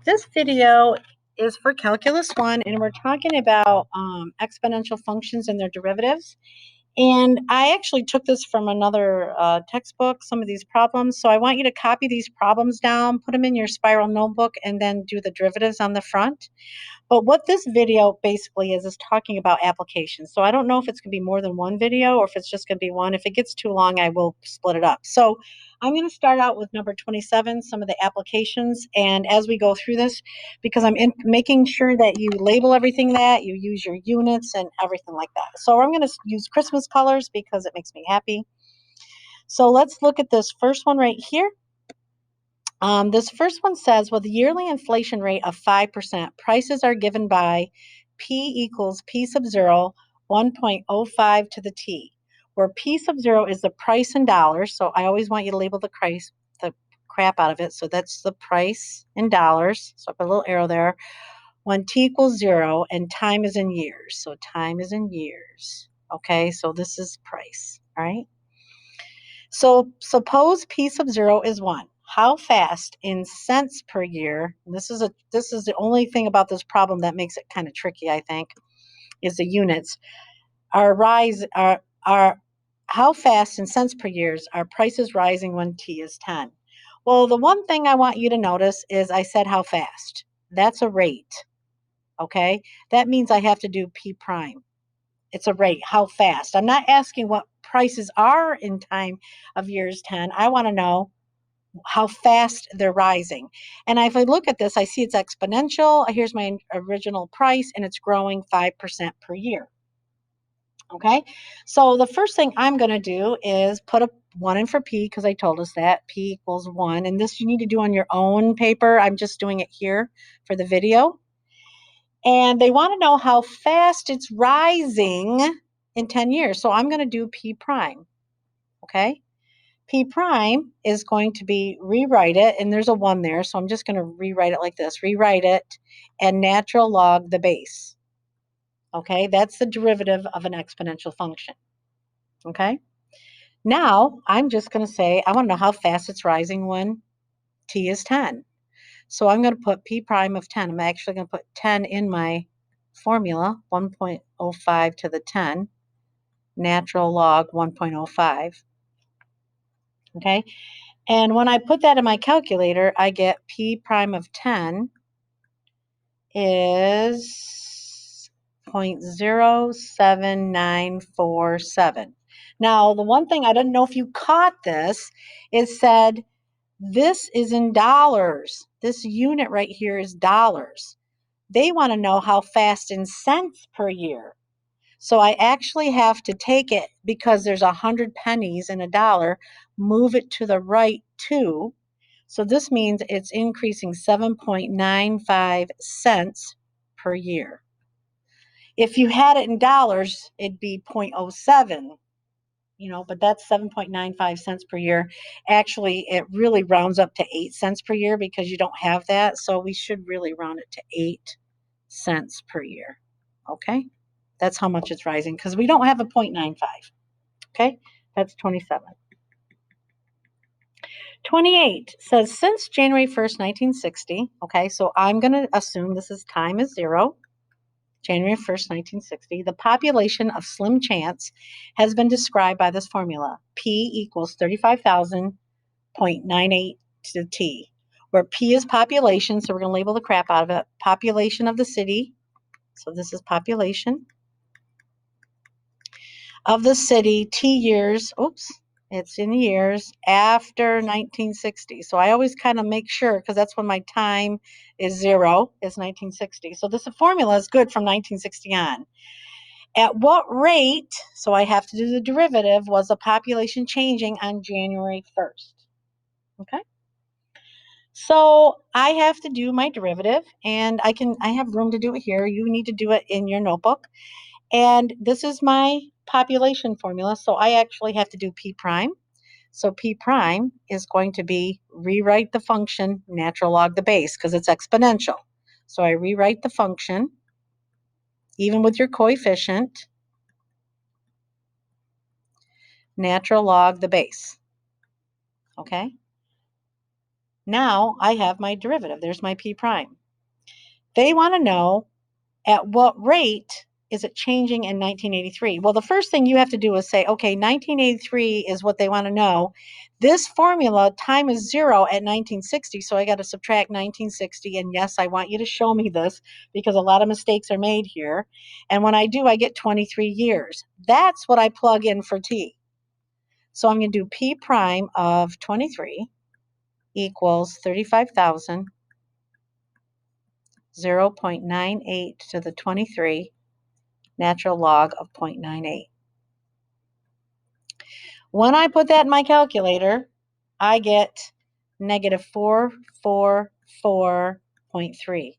This video is for Calculus 1, and we're talking about exponential functions and their derivatives. And I actually took this from another textbook, some of these problems. So I want you to copy these problems down, put them in your spiral notebook, and then do the derivatives on the front. But what this video basically is talking about applications. So I don't know if it's going to be more than one video or if it's just going to be one. If it gets too long, I will split it up. So I'm going to start out with number 27, some of the applications. And as we go through this, because I'm making sure that you label everything that, you use your units and everything like that. So I'm going to use Christmas colors because it makes me happy. So let's look at this first one right here. This first one says, well, the yearly inflation rate of 5%, prices are given by P equals P sub 0, 1.05 to the T, where P sub 0 is the price in dollars. So I always want you to label the crap out of it. So that's the price in dollars. So I put a little arrow there. When T equals 0 and time is in years. So time is in years. Okay, so this is price, all right? So suppose P sub 0 is 1. How fast in cents per year, this is the only thing about this problem that makes it kind of tricky, I think, is the units, how fast in cents per year are prices rising when T is 10? Well, the one thing I want you to notice is I said how fast. That's a rate, okay? That means I have to do P prime. It's a rate, how fast. I'm not asking what prices are in time of years 10. I want to know how fast they're rising. And if I look at this, I see it's exponential. Here's my original price, and it's growing 5% per year. Okay, so the first thing I'm going to do is put a 1 in for P, because I told us that P equals 1. And this you need to do on your own paper. I'm just doing it here for the video. And they want to know how fast it's rising in 10 years. So I'm going to do P prime. Okay. P prime is going to be rewrite it, and there's a 1 there, so I'm just going to rewrite it like this. Rewrite it and natural log the base. Okay, that's the derivative of an exponential function. Okay, now I'm just going to say I want to know how fast it's rising when T is 10. So I'm going to put P prime of 10. I'm actually going to put 10 in my formula, 1.05 to the 10, natural log 1.05. Okay, and when I put that in my calculator, I get P prime of 10 is 0.07947. Now, the one thing I didn't know if you caught this, it said this is in dollars. This unit right here is dollars. They want to know how fast in cents per year. So I actually have to take it, because there's 100 pennies in a dollar, move it to the right 2. So this means it's increasing 7.95 cents per year. If you had it in dollars, it'd be 0.07, but that's 7.95 cents per year. Actually, it really rounds up to 8 cents per year because you don't have that. So we should really round it to 8 cents per year. Okay? That's how much it's rising, because we don't have a 0.95. Okay? That's 27. 28 says, since January 1st, 1960, okay, so I'm going to assume this is time is 0, January 1st, 1960, the population of Slim Chance has been described by this formula, P equals 35,000.98 to the T, where P is population, so we're going to label the crap out of it, population of the city, so this is population of the city, T years, it's in years after 1960. So I always kind of make sure, because that's when my time is 0, is 1960. So this formula is good from 1960 on. At what rate, so I have to do the derivative, was the population changing on January 1st? Okay. So I have to do my derivative, and I have room to do it here. You need to do it in your notebook. And this is my population formula, so I actually have to do P prime. So P prime is going to be rewrite the function natural log the base, because it's exponential. So I rewrite the function, even with your coefficient, natural log the base. Okay? Now I have my derivative. There's my P prime. They want to know at what rate is it changing in 1983? Well, the first thing you have to do is say, okay, 1983 is what they want to know. This formula, time is 0 at 1960, so I got to subtract 1960. And yes, I want you to show me this because a lot of mistakes are made here. And when I do, I get 23 years. That's what I plug in for t. So I'm going to do P prime of 23 equals 35,000, 0.98 to the 23, natural log of 0.98. When I put that in my calculator, I get negative 444.3.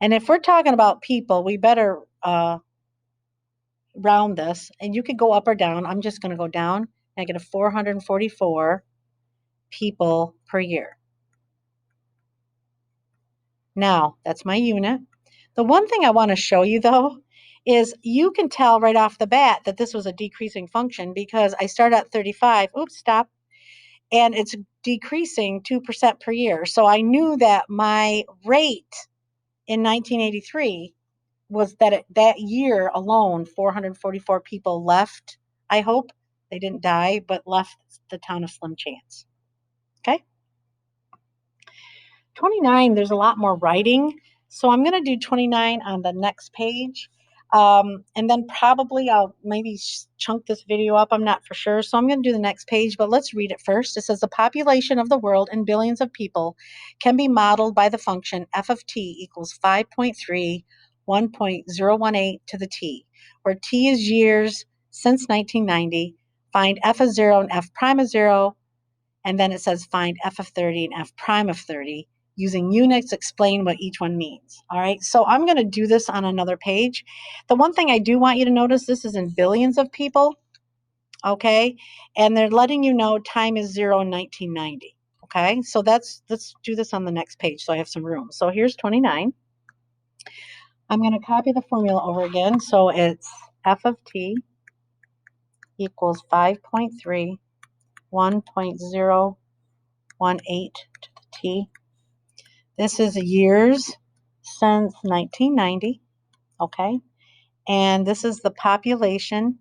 And if we're talking about people, we better round this. And you could go up or down. I'm just going to go down, negative 444 people per year. Now, that's my unit. The one thing I want to show you, though, is you can tell right off the bat that this was a decreasing function because I start at 35. Oops, stop. And it's decreasing 2% per year. So I knew that my rate in 1983 was that that year alone, 444 people left. I hope they didn't die, but left the town of Slim Chance. Okay. 29, there's a lot more writing. So I'm going to do 29 on the next page. And then probably I'll maybe chunk this video up. I'm not for sure. So I'm going to do the next page, but let's read it first. It says the population of the world in billions of people can be modeled by the function f of t equals 5.3, 1.018 to the t, where t is years since 1990. Find f of 0 and f prime of 0. And then it says find f of 30 and f prime of 30. Using units, explain what each one means. All right, so I'm going to do this on another page. The one thing I do want you to notice, this is in billions of people, okay? And they're letting you know time is 0 in 1990, okay? So let's do this on the next page so I have some room. So here's 29. I'm going to copy the formula over again. So it's f of t equals 5.3, 1.018 to the t. This is years since 1990, okay? And this is the population.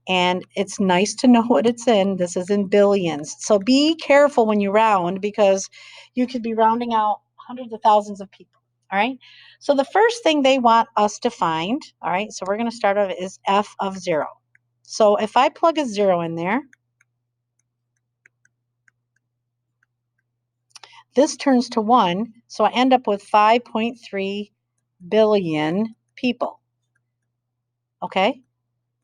And it's nice to know what it's in. This is in billions. So be careful when you round because you could be rounding out hundreds of thousands of people, all right? So the first thing they want us to find, all right, so we're going to start off is f of 0. So if I plug a 0 in there, this turns to 1, so I end up with 5.3 billion people. Okay,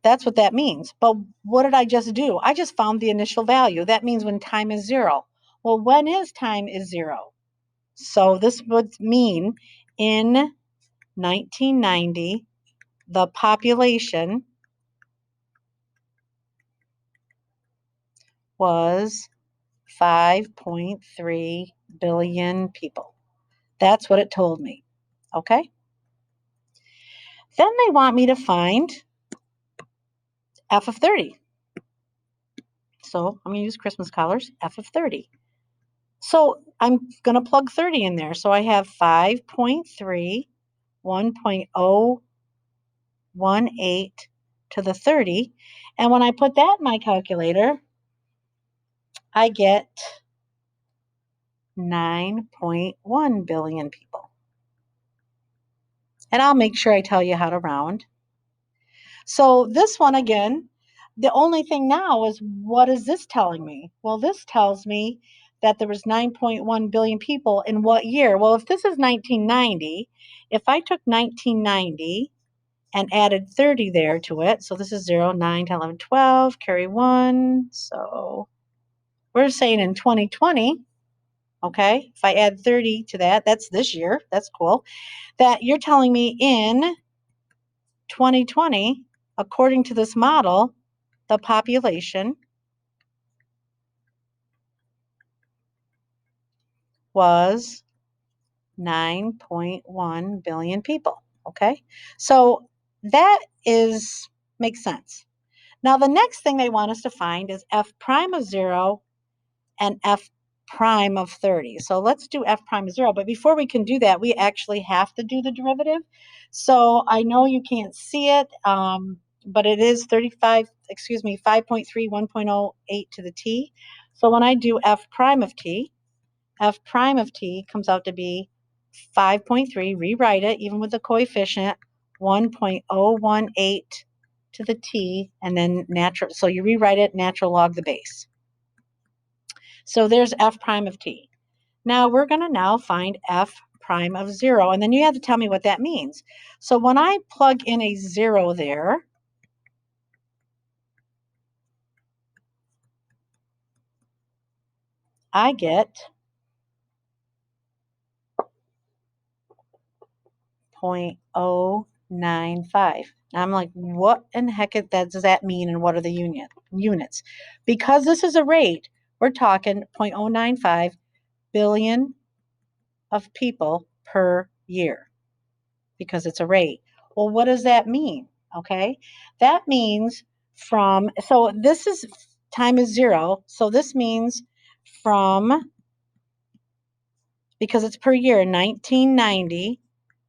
that's what that means. But what did I just do? I just found the initial value. That means when time is 0. Well, when is time is 0? So this would mean in 1990, the population was 5.3 billion people. That's what it told me. Okay? Then they want me to find f of 30. So I'm going to use Christmas colors, f of 30. So I'm going to plug 30 in there. So I have 5.3, 1.018 to the 30. And when I put that in my calculator, I get 9.1 billion people. And I'll make sure I tell you how to round. So this one again, the only thing now is what is this telling me? Well, this tells me that there was 9.1 billion people in what year? Well, if this is 1990, if I took 1990 and added 30 there to it, so this is 0, 9, 10, 11, 12, carry 1. So we're saying in 2020, okay, if I add 30 to that, that's this year, that's cool, that you're telling me in 2020, according to this model, the population was 9.1 billion people. Okay, so that makes sense. Now the next thing they want us to find is f prime of 0 and f prime of 30. So let's do f prime of 0. But before we can do that, we actually have to do the derivative. So I know you can't see it, but it is 5.3, 1.08 to the t. So when I do f prime of t comes out to be 5.3, rewrite it, even with the coefficient, 1.018 to the t, and then natural, so you rewrite it natural log the base. So there's f prime of t. Now we're going to now find f prime of 0, and then you have to tell me what that means. So when I plug in a 0 there, I get 0.095. I'm like, what in the heck does that mean, and what are the units? Because this is a rate, we're talking 0.095 billion of people per year, because it's a rate. Well, what does that mean? Okay, that means so this is, time is 0, so this means from, because it's per year, 1990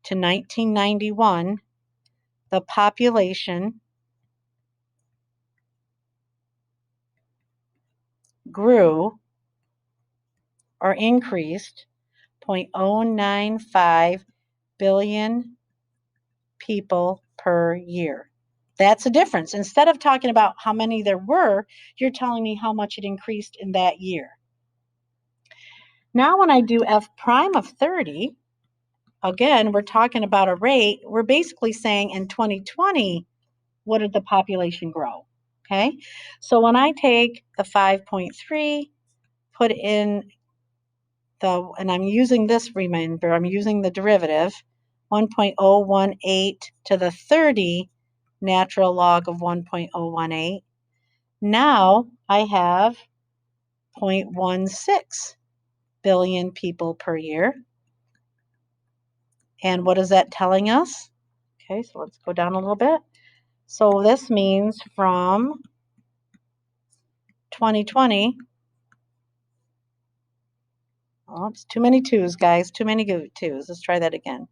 to 1991, the population grew or increased 0.095 billion people per year. That's a difference. Instead of talking about how many there were, you're telling me how much it increased in that year. Now when I do f prime of 30, again, we're talking about a rate. We're basically saying in 2020, what did the population grow? Okay, so when I take the 5.3, put in and I'm using this, remember, I'm using the derivative, 1.018 to the 30 natural log of 1.018. Now I have 0.16 billion people per year. And what is that telling us? Okay, so let's go down a little bit. So this means from 2020, oh, it's too many twos, guys, too many twos. Let's try that again.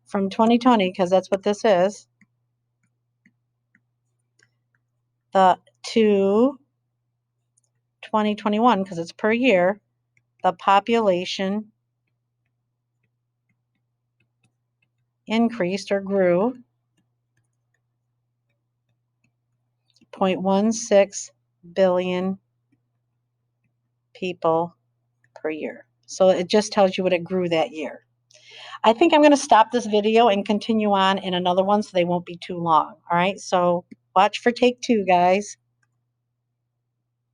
From 2020, because that's what this is, to 2021, because it's per year, the population increased or grew 0.16 billion people per year. So it just tells you what it grew that year. I think I'm going to stop this video and continue on in another one so they won't be too long. All right, so watch for take 2, guys.